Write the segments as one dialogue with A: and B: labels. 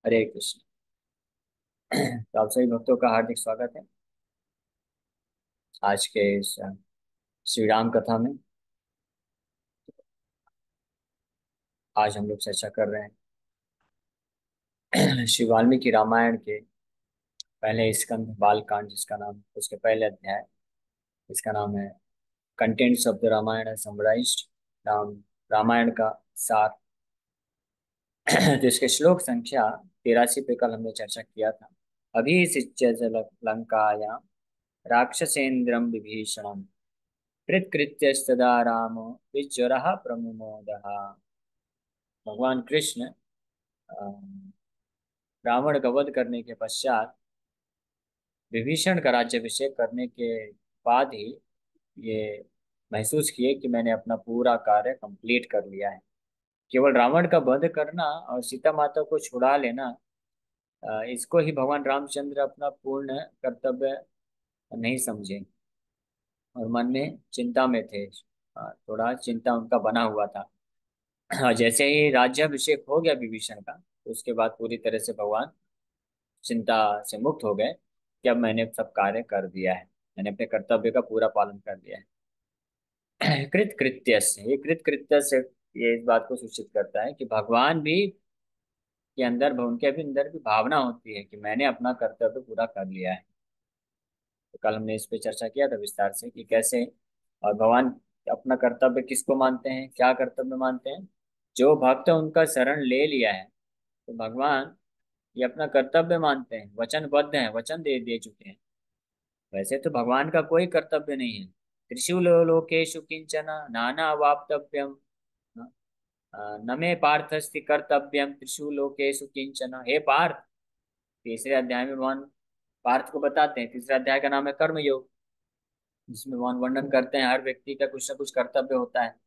A: हरे कृष्ण। तो आप सभी भक्तों का हार्दिक स्वागत है आज के इस श्री राम कथा में। आज हम लोग चर्चा कर रहे हैं श्री वाल्मीकि रामायण के पहले स्कंद बालकांड, जिसका नाम, उसके पहले अध्याय, इसका नाम है contents of the Ramayana summarized. Ram Ramayana का सार। तो इसके श्लोक संख्या 83 पे कल हमने चर्चा किया था। अभी सिच्य लंकायां राक्षसेन्द्रम विभीषणम कृतकृत्यस्तदा रामो विज्वरः प्रमुमोदः। भगवान कृष्ण रावण का वध करने के पश्चात विभीषण का राज्याभिषेक करने के बाद ही ये महसूस किए कि मैंने अपना पूरा कार्य कंप्लीट कर लिया है। केवल रावण का वध करना और सीता माता को छुड़ा लेना, इसको ही भगवान रामचंद्र अपना पूर्ण कर्तव्य नहीं समझे और मन में चिंता में थे। थोड़ा चिंता उनका बना हुआ था। जैसे ही राज्याभिषेक हो गया विभीषण का, तो उसके बाद पूरी तरह से भगवान चिंता से मुक्त हो गए कि अब मैंने सब कार्य कर दिया है, मैंने अपने कर्तव्य का पूरा पालन कर लिया है। कृत कृत्य से, ये कृत कृत्य से ये इस बात को सूचित करता है कि भगवान भी के अंदर, उनके भी अंदर भी भावना होती है कि मैंने अपना कर्तव्य पूरा कर लिया है। तो कल हमने इस पे चर्चा किया था विस्तार से कि कैसे और भगवान अपना कर्तव्य किसको मानते हैं, क्या कर्तव्य मानते हैं। जो भक्त उनका शरण ले लिया है, तो भगवान ये अपना कर्तव्य मानते हैं, वचनबद्ध हैं, वचन दे दे चुके हैं। वैसे तो भगवान का कोई कर्तव्य नहीं है। त्रिषु लोकेषु किंचन नाना वाप्तव्यम न मे पार्थस्ति कर्तव्यम त्रिषु लोकेषु किंचन। हे पार्थ, तीसरे अध्याय में भगवान पार्थ को बताते हैं, तीसरे अध्याय का नाम है कर्म योग, जिसमें भगवान वर्णन करते हैं हर व्यक्ति का कुछ ना कुछ कर्तव्य होता है।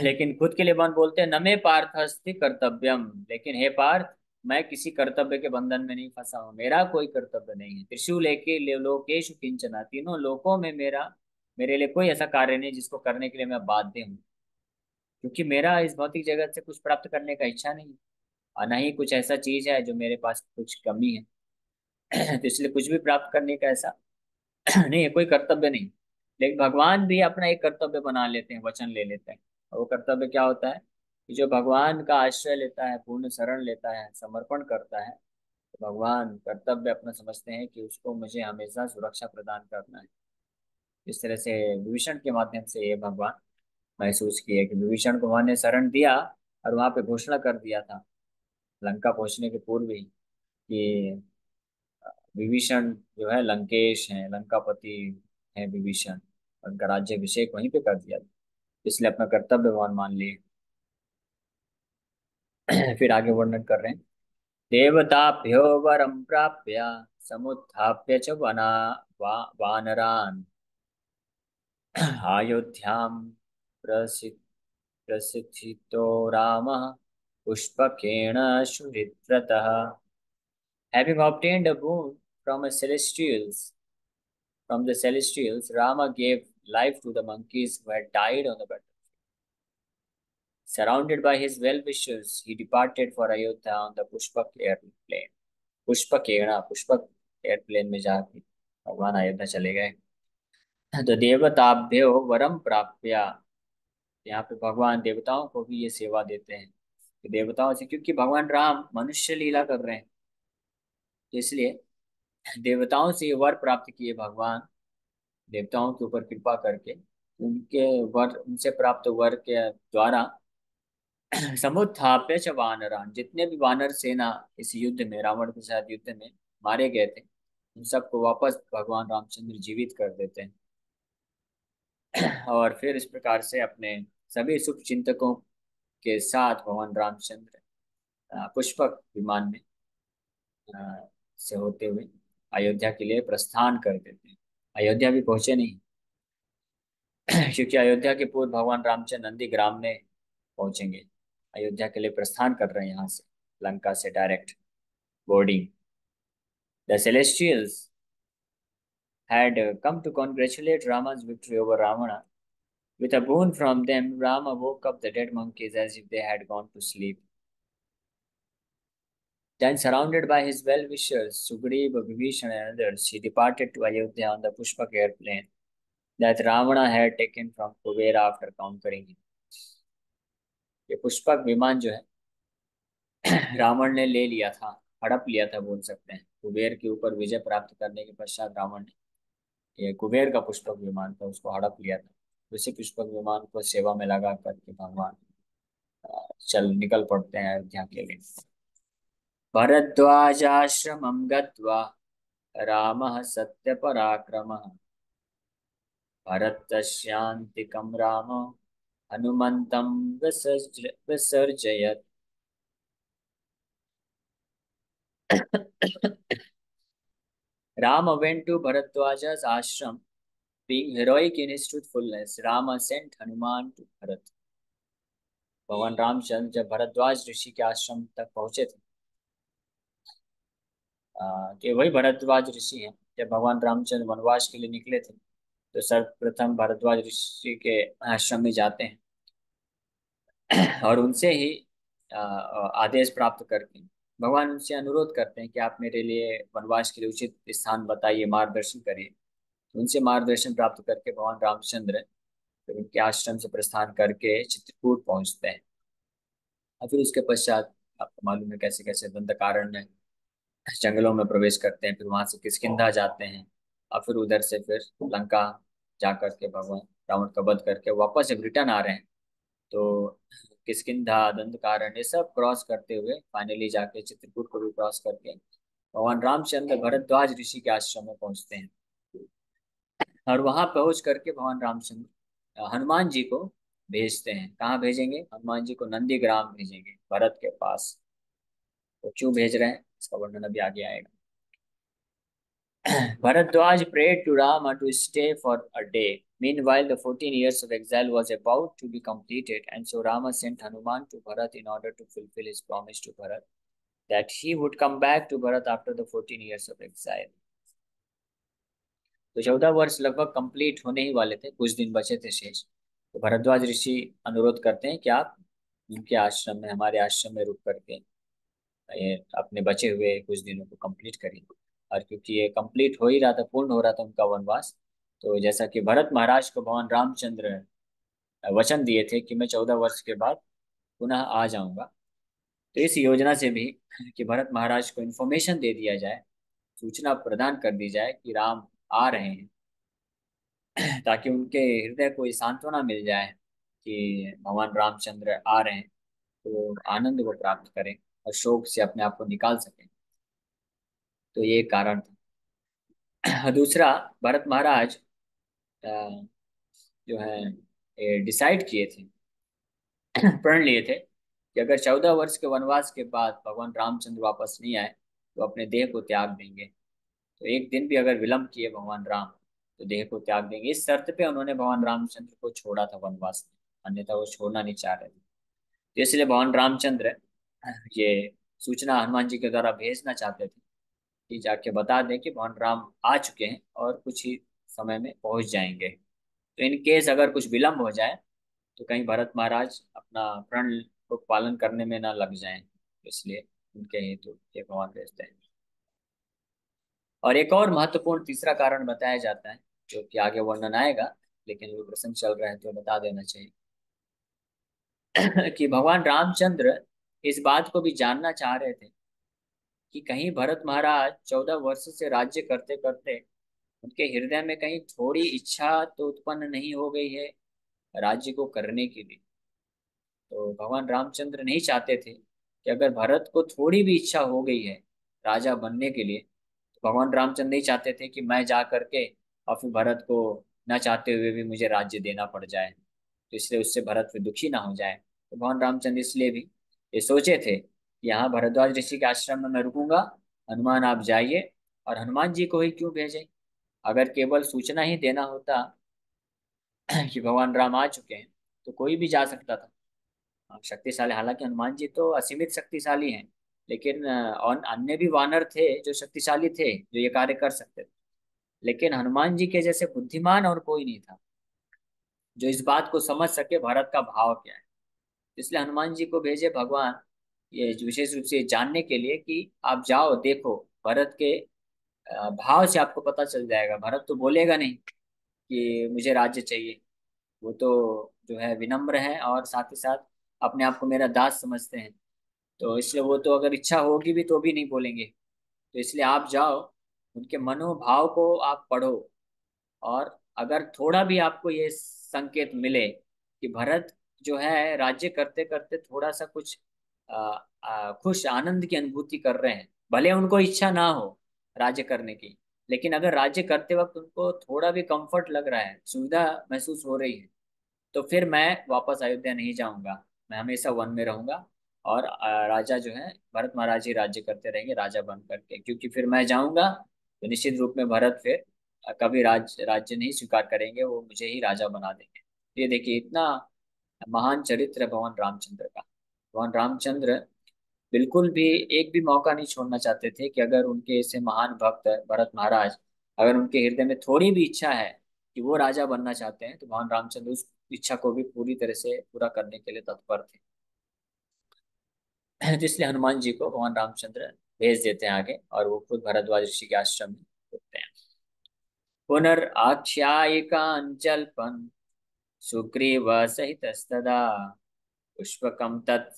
A: लेकिन खुद के लिए भगवान बोलते हैं, न मे पार्थस्ति कर्तव्यम, लेकिन हे पार्थ, मैं किसी कर्तव्य के बंधन में नहीं फंसा हूं, मेरा कोई कर्तव्य नहीं है। त्रिशूल लेके लोकेशु किंचना, तीनों लोकों में मेरे लिए कोई ऐसा कार्य नहीं जिसको करने के लिए मैं बाध्य हूँ, क्योंकि मेरा इस भौतिक जगत से कुछ प्राप्त करने का इच्छा नहीं है और न ही कुछ ऐसा चीज है जो मेरे पास कुछ कमी है। तो इसलिए कुछ भी प्राप्त करने का ऐसा नहीं है, कोई कर्तव्य नहीं। लेकिन भगवान भी अपना एक कर्तव्य बना लेते हैं, वचन ले लेते हैं। और वो कर्तव्य क्या होता है कि जो भगवान का आश्रय लेता है, पूर्ण शरण लेता है, समर्पण करता है, तो भगवान कर्तव्य अपना समझते हैं कि उसको मुझे हमेशा सुरक्षा प्रदान करना है। इस तरह से विभीषण के माध्यम से ये भगवान महसूस किए कि विभीषण को भगवान ने शरण दिया और वहां पे घोषणा कर दिया था लंका पहुंचने के पूर्व ही कि विभीषण जो है लंकेश है, लंकापति है विभीषण, उनका राज्याभिषेक वहीं पे कर दिया। इसलिए अपना कर्तव्य भगवान मान लिए। फिर आगे वर्णन कर रहे हैं। देवताभ्यो वरम प्राप्य समुत्थाप्य च वानरान् अयोध्यां प्रसि- प्रसिद्धितो रामः पुष्पकेण सुहृद्रतः। Having obtained a boon from a celestials, Rama gave life to the monkeys who had died on the battle. Surrounded by his well-wishers, he departed for Ayodhya on the Pushpak airplane. Pushpak airplane में जाके भगवान अयोध्या चले गए। तो देवताभ्यो वरम प्राप्या, यहाँ पे भगवान देवताओं को भी ये सेवा देते हैं कि देवताओं से, क्योंकि भगवान राम मनुष्य लीला कर रहे हैं, तो इसलिए देवताओं से ये वर प्राप्त किए भगवान, देवताओं के ऊपर कृपा करके उनके वर, उनसे प्राप्त वर के द्वारा समुत्थाप्य च वानरान, जितने भी वानर सेना इस युद्ध में, रावण के साथ युद्ध में मारे गए थे, उन सबको वापस भगवान रामचंद्र जीवित कर देते हैं। और फिर इस प्रकार से अपने सभी शुभ चिंतकों के साथ भगवान रामचंद्र पुष्पक विमान में से होते हुए अयोध्या के लिए प्रस्थान कर देते हैं। अयोध्या भी पहुंचे नहीं, क्योंकि अयोध्या के पूर्व भगवान रामचंद्र नंदी ग्राम में पहुंचेंगे। अयोध्या के लिए प्रस्थान कर रहे हैं यहाँ से, लंका से direct boarding. The celestials had come to congratulate Rama's victory over Ravana. With a boon from them, Rama woke up the dead monkeys as if they had gone to sleep. Then, surrounded by his well-wishers, Sugriva, Vibhishan, and others, he departed to Ayodhya on the Pushpak airplane that Ravana had taken from Kubera after conquering him. ये पुष्पक विमान जो है रावण ने ले लिया था, हड़प लिया था बोल सकते हैं, कुबेर के ऊपर विजय प्राप्त करने के पश्चात रावण ने, ये कुबेर का पुष्पक विमान था, उसको हड़प लिया था। उसी पुष्पक विमान को सेवा में लगा करके भगवान चल निकल पड़ते हैं अयोध्या के लिए। भरद्वाजाश्रमं गत्वा रामः सत्यपराक्रमः भरतस्यान्तिकं Ram हनुमन्तं विसर्जयत्। Rama went to Bharadwaja's ashram. Being heroic in his truthfulness, Rama sent Hanuman to Bharat. भगवान रामचंद्र जब भरद्वाज ऋषि के आश्रम तक पहुंचे थे, कि वही भरद्वाज ऋषि हैं, जब भगवान रामचंद्र वनवास के लिए निकले थे तो सर्वप्रथम भरद्वाज ऋषि के आश्रम में जाते हैं और उनसे ही आदेश प्राप्त करके भगवान उनसे अनुरोध करते हैं कि आप मेरे लिए वनवास के लिए उचित स्थान बताइए, मार्गदर्शन करिए। उनसे मार्गदर्शन प्राप्त करके भगवान रामचंद्र फिर उनके आश्रम से प्रस्थान करके चित्रकूट पहुंचते हैं। और फिर उसके पश्चात आपको मालूम है कैसे कैसे दंडकारण्य जंगलों में प्रवेश करते हैं, फिर वहां से किष्किंधा जाते हैं और फिर उधर से फिर लंका जा करके भगवान रावण का वध करके वापस जब रिटर्न आ रहे हैं तो किष्किंधा, दंडकारण्य ये सब क्रॉस करते हुए फाइनली जाके चित्रकूट को भी क्रॉस करके भगवान रामचंद्र भरद्वाज ऋषि के आश्रम में पहुंचते हैं। और वहां पहुंच करके भगवान रामचंद्र हनुमान जी को भेजते हैं। कहाँ भेजेंगे? हनुमान जी को नंदीग्राम भेजेंगे, भरत के पास। तो क्यों भेज रहे हैं इसका वर्णन अभी आगे आएगा। Bharadwaj prayed to Rama to stay for a day. Meanwhile, the 14 years of exile was about to be completed, and so Rama sent Hanuman to Bharat in order to fulfill his promise to Bharat that he would come back to Bharat after the 14 years of exile. तो 14 वर्ष लगभग complete होने ही वाले थे, कुछ दिन बचे थे शेष। तो भरद्वाज ऋषि अनुरोध करते हैं कि आप उनके आश्रम में, हमारे आश्रम में रुक करके ये अपने बचे हुए कुछ दिनों को कंप्लीट करिए। और क्योंकि ये कंप्लीट हो ही रहा था, पूर्ण हो रहा था उनका वनवास, तो जैसा कि भरत महाराज को भगवान रामचंद्र वचन दिए थे कि मैं 14 वर्ष के बाद पुनः आ जाऊंगा, तो इस योजना से भी कि भरत महाराज को इन्फॉर्मेशन दे दिया जाए, सूचना प्रदान कर दी जाए कि राम आ रहे हैं, ताकि उनके हृदय को ये सांत्वना मिल जाए कि भगवान रामचंद्र आ रहे हैं, तो आनंद को प्राप्त करें और शोक से अपने आप को निकाल सकें। तो ये एक कारण था। दूसरा, भरत महाराज अ, जो है डिसाइड किए थे, प्रण लिए थे कि अगर 14 वर्ष के वनवास के बाद भगवान रामचंद्र वापस नहीं आए तो अपने देह को त्याग देंगे। तो एक दिन भी अगर विलंब किए भगवान राम तो देह को त्याग देंगे। इस शर्त पे उन्होंने भगवान रामचंद्र को छोड़ा था वनवास में, अन्यथा वो छोड़ना नहीं चाह रहे थे। तो इसलिए भगवान रामचंद्र ये सूचना हनुमान जी के द्वारा भेजना चाहते थे कि जाके बता दें कि भगवान राम आ चुके हैं और कुछ ही समय में पहुंच जाएंगे। तो इन केस अगर कुछ विलंब हो जाए तो कहीं भरत महाराज अपना प्रण को पालन करने में ना लग जाएं, तो इसलिए उनके हेतु ये भगवान भेजते हैं। और एक और महत्वपूर्ण तीसरा कारण बताया जाता है जो कि आगे वर्णन आएगा, लेकिन वो प्रसंग चल रहा है तो बता देना चाहिए कि भगवान रामचंद्र इस बात को भी जानना चाह रहे थे कि कहीं भरत महाराज 14 वर्ष से राज्य करते करते उनके हृदय में कहीं थोड़ी इच्छा तो उत्पन्न नहीं हो गई है राज्य को करने के लिए। तो भगवान रामचंद्र नहीं चाहते थे कि अगर भरत को थोड़ी भी इच्छा हो गई है राजा बनने के लिए, तो भगवान रामचंद्र नहीं चाहते थे कि मैं जा करके और फिर भरत को न चाहते हुए भी मुझे राज्य देना पड़ जाए, तो इसलिए उससे भरत फिर दुखी ना हो जाए। तो भगवान रामचंद्र इसलिए भी ये सोचे थे कि यहाँ भरद्वाज ऋषि के आश्रम में मैं रुकूंगा, हनुमान आप जाइए। और हनुमान जी को ही क्यों भेजे? अगर केवल सूचना ही देना होता कि भगवान राम आ चुके हैं तो कोई भी जा सकता था। शक्तिशाली, हालांकि हनुमान जी तो असीमित शक्तिशाली हैं, लेकिन और अन्य भी वानर थे जो शक्तिशाली थे, जो ये कार्य कर सकते थे, लेकिन हनुमान जी के जैसे बुद्धिमान और कोई नहीं था जो इस बात को समझ सके भरत का भाव क्या है। इसलिए हनुमान जी को भेजे भगवान ये विशेष रूप से जानने के लिए कि आप जाओ देखो भरत के भाव से आपको पता चल जाएगा। भरत तो बोलेगा नहीं कि मुझे राज्य चाहिए। वो तो जो है विनम्र है और साथ ही साथ अपने आप को मेरा दास समझते हैं। तो इसलिए वो तो अगर इच्छा होगी भी तो भी नहीं बोलेंगे। तो इसलिए आप जाओ, उनके मनोभाव को आप पढ़ो। और अगर थोड़ा भी आपको ये संकेत मिले कि भरत जो है राज्य करते करते थोड़ा सा कुछ खुश आनंद की अनुभूति कर रहे हैं, भले उनको इच्छा ना हो राज्य करने की, लेकिन अगर राज्य करते वक्त उनको थोड़ा भी कंफर्ट लग रहा है, सुविधा महसूस हो रही है, तो फिर मैं वापस अयोध्या नहीं जाऊंगा। मैं हमेशा वन में रहूंगा और राजा जो है भरत महाराज ही राज्य करते रहेंगे राजा बन करके। क्योंकि फिर मैं जाऊंगा तो निश्चित रूप में भरत फिर कभी राज्य नहीं स्वीकार करेंगे, वो मुझे ही राजा बना देंगे। ये देखिए इतना महान चरित्र है भगवान रामचंद्र का। भगवान रामचंद्र बिल्कुल भी एक भी मौका नहीं छोड़ना चाहते थे कि अगर उनके ऐसे महान भक्त भरत महाराज, अगर उनके हृदय में थोड़ी भी इच्छा है कि वो राजा बनना चाहते हैं, तो भगवान रामचंद्र उस इच्छा को भी पूरी तरह से पूरा करने के लिए तत्पर थे। तो इसलिए हनुमान जी को भगवान रामचंद्र भेज देते हैं आगे, और वो खुद भरद्वाज ऋषि के आश्रम में होते हैं। पुनर्आख्यायिकाञ्जल्पन् सुग्रीव सहितस्तदा पुष्पकं तत्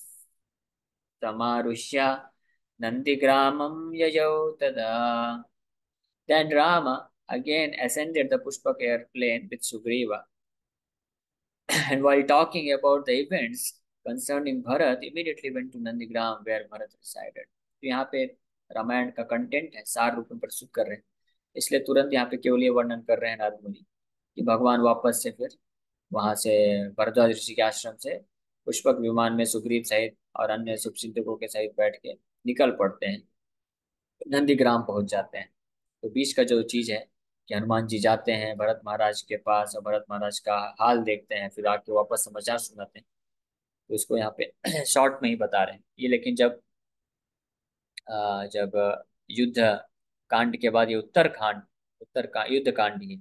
A: समारुह्य नंदीग्रामं ययौ तदा। Then Rama again ascended the Pushpak airplane with Sugriva, and while talking about the events concerning Bharat, immediately went to Nandigram where Bharat resided. तो यहाँ पे रामायण का कंटेंट है सार रूप में प्रस्तुत कर रहे हैं, इसलिए तुरंत यहाँ पे केवल ये वर्णन कर रहे हैं नारद मुनि कि भगवान वापस से फिर वहां से भरद्वाज ऋषि के आश्रम से पुष्पक विमान में सुग्रीव सहित और अन्य शुभचिंतकों के सहित बैठ के निकल पड़ते हैं, नंदीग्राम पहुंच जाते हैं। तो बीच का जो चीज है कि हनुमान जी जाते हैं भरत महाराज के पास और भरत महाराज का हाल देखते हैं, फिर आके वापस समाचार सुनाते हैं। तो इसको यहाँ पे शॉर्ट में ही बता रहे हैं ये। लेकिन जब युद्ध कांड के बाद ये उत्तर का युद्ध कांड ही है,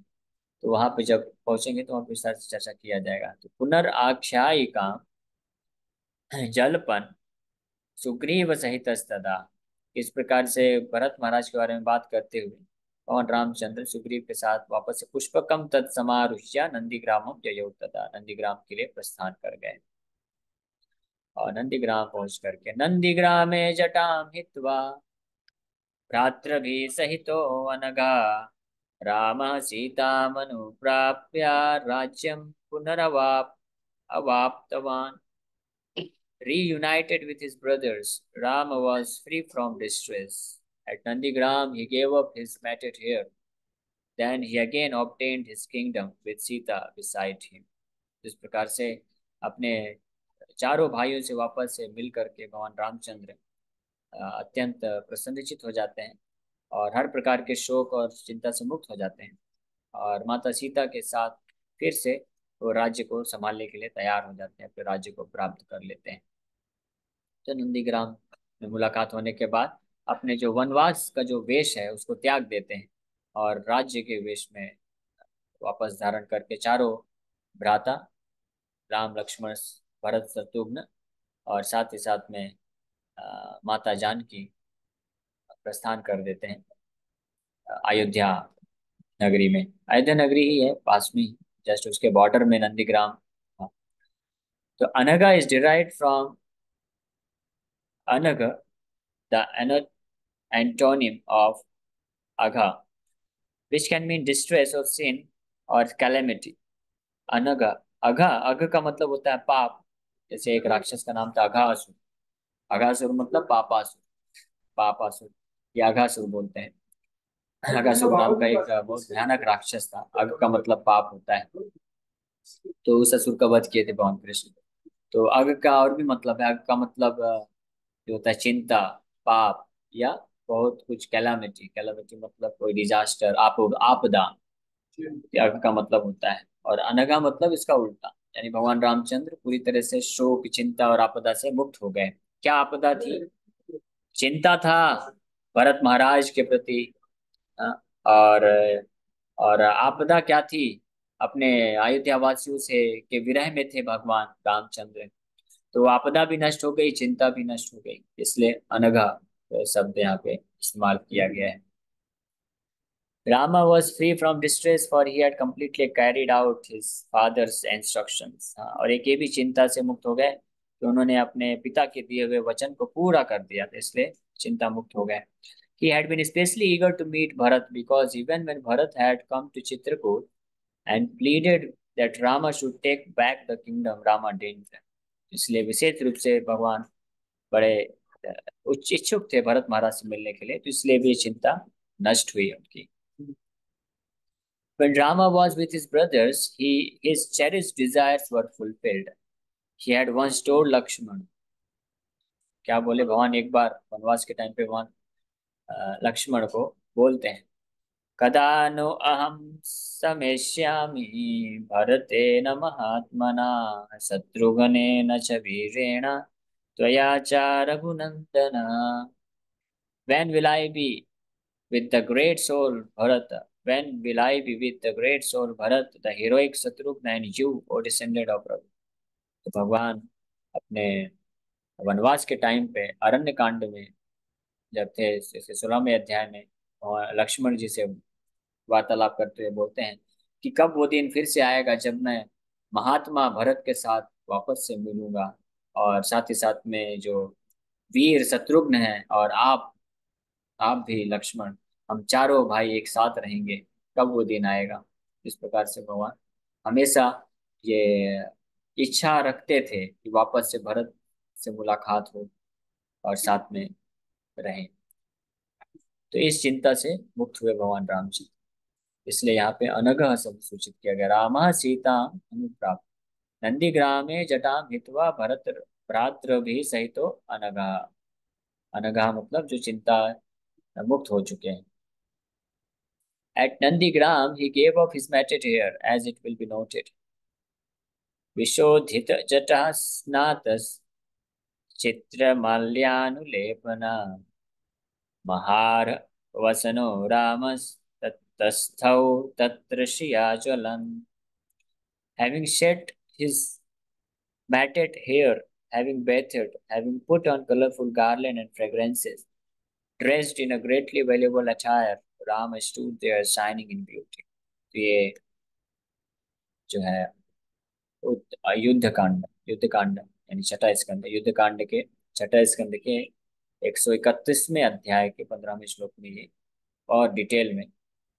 A: तो वहां पे जब पहुंचेंगे तो वहां पे विस्तार से चर्चा किया जाएगा। तो पुनर्आख्यायिका जलपन सुग्रीव सहित तदा, इस प्रकार से भरत महाराज के बारे में बात करते हुए भगवान रामचंद्र सुग्रीव के साथ वापस से पुष्पकम तत्समारुह्य नंदीग्रामम जयौ तदा, नंदीग्राम के लिए प्रस्थान कर गए। और नंदीग्राम पहुंच करके नंदीग्रामे जटाम हित्वा भ्रातृभिः सहितो अनघा रामः सीतामनुप्राप्य राज्यं अवाप्तवान्। Reunited with his brothers, Rama was free from distress. At Nandigram, he gave up his matted hair. Then he again obtained his kingdom with Sita beside him. इस प्रकार से अपने चारों भाइयों से वापस से मिल करके भगवान रामचंद्र अत्यंत प्रसन्नचित हो जाते हैं और हर प्रकार के शोक और चिंता से मुक्त हो जाते हैं, और माता सीता के साथ फिर से वो राज्य को संभालने के लिए तैयार हो जाते हैं, अपने राज्य को प्राप्त कर लेते हैं। तो नंदीग्राम में मुलाकात होने के बाद अपने जो वनवास का जो वेश है उसको त्याग देते हैं और राज्य के वेश में वापस धारण करके चारों भ्राता राम लक्ष्मण भरत शत्रुघ्न और साथ ही साथ में माता जानकी प्रस्थान कर देते हैं अयोध्या नगरी में। अयोध्या नगरी ही है पास में ही, जस्ट उसके बॉर्डर में नंदीग्राम था। तो अनगा इज डिराइव्ड फ्रॉम अनग, the antonym of agha, which can mean distress or sin or calamity. Anagha, अघा, अघ का मतलब होता है पाप। जैसे एक राक्षस का नाम था अघासुर। अघासुर मतलब पापासुर, पापासुर या अघासुर बोलते हैं। अघासुर नाम का एक बहुत भयानक राक्षस था। अघ का मतलब पाप होता है, तो उस असुर का वध किए थे भगवान कृष्ण। तो अघ का और भी मतलब है। अघ का मतलब जो होता है चिंता, पाप, या बहुत कुछ कैलामिटी। कैलामिटी मतलब कोई डिजास्टर, आपदा, त्याग का मतलब होता है। और अनगा मतलब इसका उल्टा, यानी भगवान रामचंद्र पूरी तरह से शोक चिंता और आपदा से मुक्त हो गए। क्या आपदा थी? चिंता था भरत महाराज के प्रति। हाँ, और आपदा क्या थी? अपने अयोध्या वासियों से के विरह में थे भगवान रामचंद्र। तो आपदा भी नष्ट हो गई, चिंता भी नष्ट हो गई, इसलिए अनघा शब्द यहाँ पे इस्तेमाल किया गया है। Rama was free from distress for he had completely carried out his father's instructions. हाँ, और एक ये भी चिंता से मुक्त हो गए कि उन्होंने अपने पिता के दिए हुए वचन को पूरा कर दिया था, इसलिए चिंता मुक्त हो गए। He had been especially eager to meet Bharat because even when Bharat had come to Chitrakoot and pleaded that Rama should take back the kingdom, Rama didn't. इसलिए विशेष रूप से भगवान बड़े अ, उच्च इच्छुक थे भरत महाराज से मिलने के लिए, तो इसलिए भी चिंता नष्ट हुई उनकी। When Rama was with his brothers, his cherished desires were fulfilled. He had once told Lakshman, क्या बोले भगवान एक बार वनवास के टाइम पे भगवान लक्ष्मण को बोलते हैं, कदा नो अहम समेष्यामि भरतेन महात्मना शत्रुघ्नेन च वीरेण त्वया च Raghunandan. When will I be with the great soul Bharata? When will I be with the great soul Bharat, the heroic Shatrugna and you, O descendant of Ravi? तो भगवान अपने वनवास के टाइम पे अरण्य कांड में जब थे, जैसे 16वें अध्याय में, और लक्ष्मण जी से वार्तालाप करते हुए बोलते हैं कि कब वो दिन फिर से आएगा जब मैं महात्मा भरत के साथ वापस से मिलूंगा, और साथ ही साथ में जो वीर शत्रुघ्न है और आप भी लक्ष्मण, हम चारों भाई एक साथ रहेंगे, कब वो दिन आएगा। इस प्रकार से भगवान हमेशा ये इच्छा रखते थे कि वापस से भरत से मुलाकात हो और साथ में रहें। तो इस चिंता से मुक्त हुए भगवान रामचंद्र, इसलिए यहाँ पे अनघः शब्द सूचित किया गया। रामः सीता अनुप्राप्त नंदीग्रामे जटां हित्वा भरत भ्रातृभिः सहितो अनघः। अनघः मतलब जो चिंता मुक्त हो चुके हैं। At Nandigram, he gave up his matted hair, as it will be noted. Vishodhita jatah snatas चित्रमाल्यानुलेपना Mahar वसनो रामस ततस्थौ तत्र श्रिया ज्वलन। Having shed his matted hair, having bathed, having put on colorful garland and fragrances, dressed in a greatly valuable attire, Rama stood there shining in beauty. तो ये जो है युद्ध कांड, युद्ध कांड यानी छठा स्कंद, युद्ध कांड के छठा स्कंद के 131वें अध्याय के 15वें श्लोक में ये और डिटेल में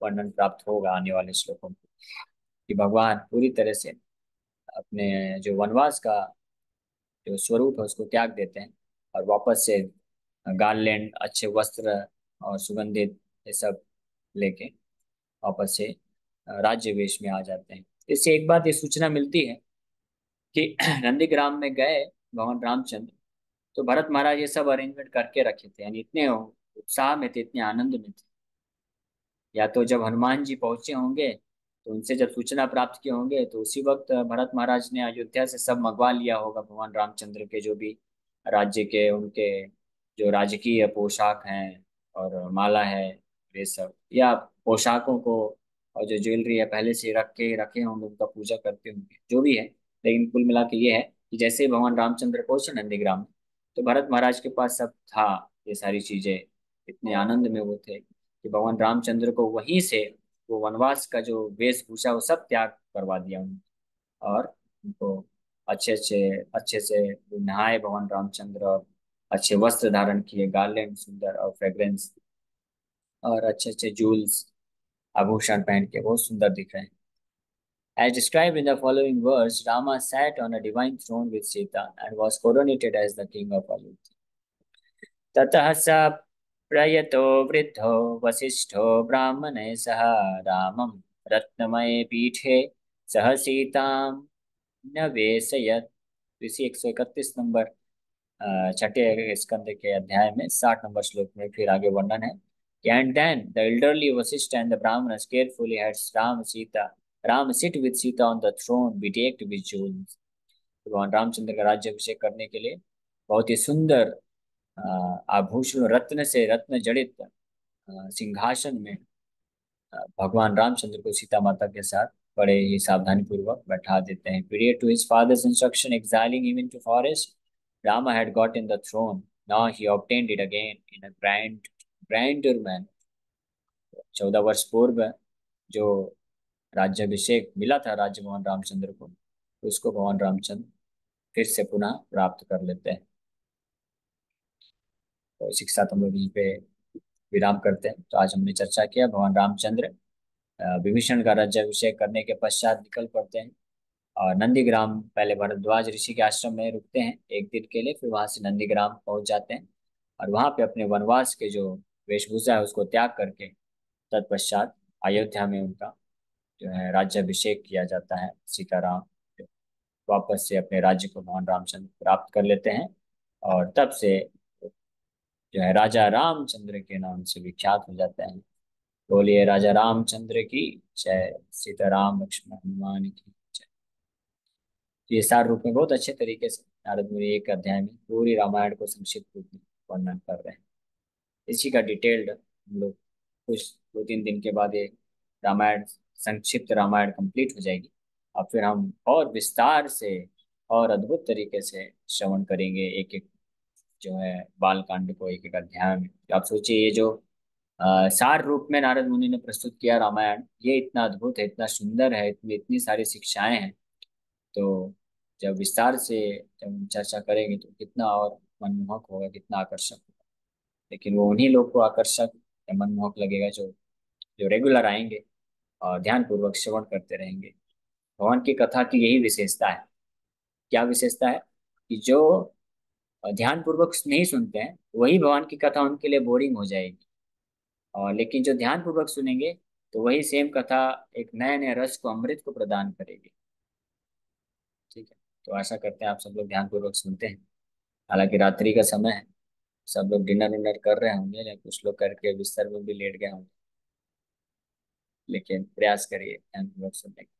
A: वर्णन प्राप्त होगा आने वाले श्लोकों में, कि भगवान पूरी तरह से अपने जो वनवास का जो स्वरूप है उसको त्याग देते हैं और वापस से गार्लैंड, अच्छे वस्त्र और सुगंधित ये सब लेके वापस से राज्य वेश में आ जाते हैं। इससे एक बात ये सूचना मिलती है कि नंदीग्राम में गए भगवान रामचंद्र, तो भरत महाराज ये सब अरेंजमेंट करके रखे थे, यानी इतने उत्साह में थे, इतने आनंद में थे। या तो जब हनुमान जी पहुंचे होंगे तो उनसे जब सूचना प्राप्त किए होंगे तो उसी वक्त भरत महाराज ने अयोध्या से सब मंगवा लिया होगा, भगवान रामचंद्र के जो भी राज्य के उनके जो राजकीय पोशाक हैं और माला है, ये सब, या पोशाकों को और जो ज्वेलरी है पहले से रखे होंगे, उनका पूजा करते होंगे, जो भी है। लेकिन कुल मिला के ये है कि जैसे ही भगवान रामचंद्र पहुंचे नंदीग्राम, तो भरत महाराज के पास सब था, ये सारी चीजें, इतने आनंद में वो थे कि भगवान रामचंद्र को वहीं से वो वनवास का जो वेशभूषा वो सब त्याग करवा दिया उन्होंने, और उनको अच्छे से नहाए भगवान रामचंद्र, और अच्छे वस्त्र धारण किए, गार्लैंड सुंदर और फ्रेग्रेंस और अच्छे अच्छे जूल्स आभूषण पहन के बहुत सुंदर दिख रहे हैं। As described in the following verse, Rama sat on a divine throne with Sita and was coronated as the king of Ayodhya. ततः स प्रयतो वृद्धो वसिष्ठो ब्राह्मणे सह रामं रत्नमये पीठे सह सीतां न्यवेशयत्। इसी 131 नंबर छठे स्कंद के अध्याय में 60 नंबर श्लोक में फिर आगे वर्णन है। And then the elderly Vasishtha and the Brahmanas carefully had Ram sit with Sita on the throne bedecked with jewels। भगवान रामचंद्र का राज्याभिषेक करने के लिए बहुत ही सुंदर आभूषण रत्न जड़ित सिंहासन में भगवान रामचंद्र को सीता माता के साथ बड़े ही सावधानी पूर्वक बैठा देते हैं। Prior to his father's instruction exiling him into forest, Rama had gotten the throne. Now he obtained it again in a grander manner. 14 वर्ष पूर्व जो राज्याभिषेक मिला था राज्य भगवान रामचंद्र को, उसको भगवान रामचंद्र फिर से पुनः प्राप्त कर लेते हैं। तो इसी के साथ हम लोग यहीं पे विराम करते हैं। तो आज हमने चर्चा किया भगवान रामचंद्र विभीषण का राज्याभिषेक करने के पश्चात निकल पड़ते हैं और नंदीग्राम, पहले भरद्वाज ऋषि के आश्रम में रुकते हैं एक दिन के लिए, फिर वहां से नंदीग्राम पहुंच जाते हैं और वहां पे अपने वनवास के जो वेशभूषा है उसको त्याग करके तत्पश्चात अयोध्या में उनका जो है राज्याभिषेक किया जाता है। सीताराम वापस से अपने राज्य को भगवान रामचंद्र प्राप्त कर लेते हैं और तब से जो है राजा रामचंद्र के नाम से विख्यात हो जाते हैं। बोलिए राजा रामचंद्र की जय, सीताराम लक्ष्मण हनुमान की जय। तो ये सार रूप में बहुत अच्छे तरीके से नारद मुनि एक अध्याय में पूरी रामायण को संक्षिप्त रूप में वर्णन कर रहे हैं। इसी का डिटेल्ड हम लोग कुछ 2-3 दिन के बाद ये रामायण, संक्षिप्त रामायण कंप्लीट हो जाएगी और फिर हम और विस्तार से और अद्भुत तरीके से श्रवण करेंगे एक एक जो है बाल कांड को, एक एक अध्याय में। तो आप सोचिए ये जो सार रूप में नारद मुनि ने प्रस्तुत किया रामायण, ये इतना अद्भुत है, इतना सुंदर है, इतनी इतनी सारी शिक्षाएं हैं। तो जब विस्तार से जब हम चर्चा करेंगे तो कितना और मनमोहक होगा, कितना आकर्षक होगा। लेकिन वो उन्हीं लोग को आकर्षक या मनमोहक लगेगा जो जो रेगुलर आएंगे और ध्यान पूर्वक श्रवण करते रहेंगे। भगवान की कथा की यही विशेषता है। क्या विशेषता है? कि जो ध्यान पूर्वक नहीं सुनते हैं वही भगवान की कथा उनके लिए बोरिंग हो जाएगी, और लेकिन जो ध्यान पूर्वक सुनेंगे तो वही सेम कथा एक नए नए रस को, अमृत को प्रदान करेगी। ठीक है। तो आशा करते हैं आप सब लोग ध्यान पूर्वक सुनते हैं। हालांकि रात्रि का समय है, सब लोग डिनर विनर कर रहे होंगे या कुछ लोग करके बिस्तर में भी लेट गए होंगे, लेकिन प्रयास करिए ध्यान पूर्वक सुनने का।